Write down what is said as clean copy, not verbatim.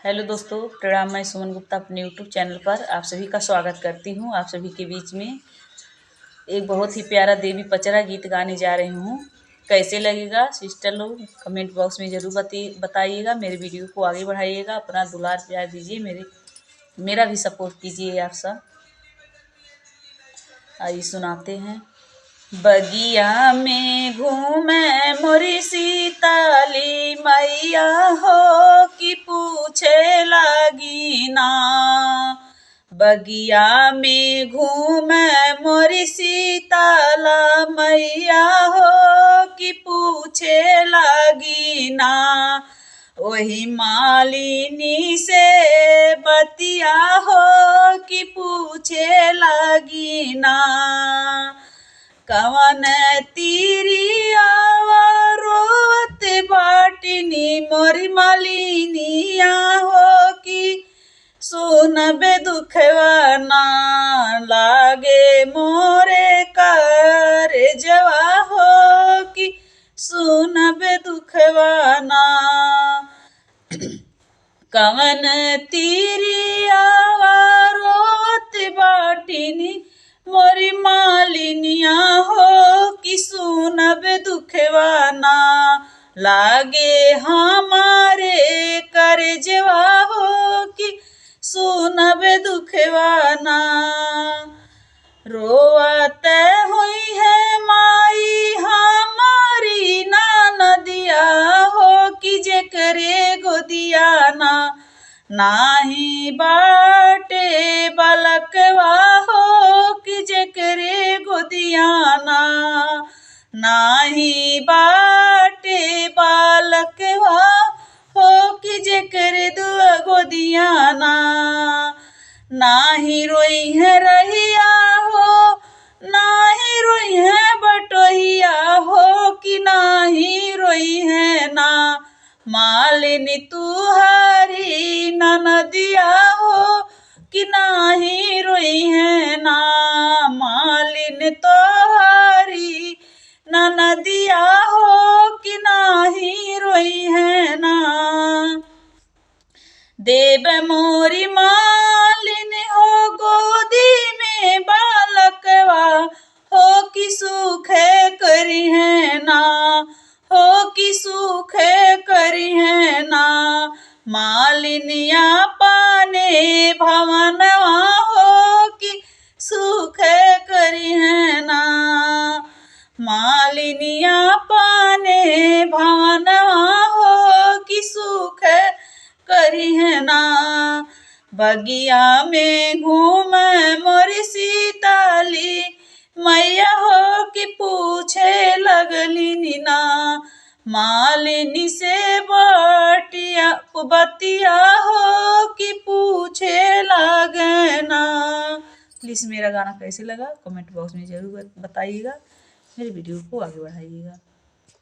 Hello दोस्तों, प्रणाम। मैं सुमन गुप्ता अपने यूट्यूब चैनल पर आप सभी का स्वागत करती हूँ। आप सभी के बीच में एक बहुत ही प्यारा देवी पचरा गीत गाने जा रही हूँ। कैसे लगेगा सिस्टर लोग कमेंट बॉक्स में ज़रूर बताइएगा। मेरे वीडियो को आगे बढ़ाइएगा, अपना दुलार प्यार दीजिए, मेरा भी सपोर्ट कीजिए आप सब। आइए सुनाते हैं। बगिया में घूमे मोरी सीताली मैया हो कि पूछे लगी ना। बगिया में घूमे मोरी सीताला मैया हो कि पूछे लगी ना। वही मालिनी से बतिया हो कि पूछे लगी ना। कवन तीरिया रोवत बाटिनी मोरी मालिनिया हो कि सुनबे दुखवा ना। लागे मोरे कर जवा हो कि सुनबे दुखवा ना। कवन तीरिया रोवत बाटिनी मोरी मालिनिया हो कि सुनब दुखवा ना। लागे हमारे करजवा हो कि सुनब दुखवा ना। रोवत हुई है माई हमारी नदिया हो कि जेकरे गोदिया ना। नाही बाटे बलकवा हो कि जेकरे गोदिया ना। नाही बाटे बालकवा हो कि जेकरे दुआ गोदिया ना। नाही रोई है रहिया हो, नाही रोई है बटोहिया हो कि नाही रोई है ना। मालिनी तुहारी नदिया हो कि नाही रोई है ना। मालिन तोहारी नदिया हो कि नाही रोई है ना। देव मोरी मालिन हो गोदी में बालकवा हो कि सुख करी है ना। हो कि सुख करी है ना। मालिनिया पाने भवनवा हो कि सुख करी है ना। मालिनिया पाने भवनवा हो कि सुख करी है ना। बगिया में घूम मोरी सीताली मैया हो कि पूछे लगली नीना। मालिनी से बतिया हो कि पूछे लगना। प्लीज़ मेरा गाना कैसे लगा कमेंट बॉक्स में ज़रूर बताइएगा। मेरे वीडियो को आगे बढ़ाइएगा।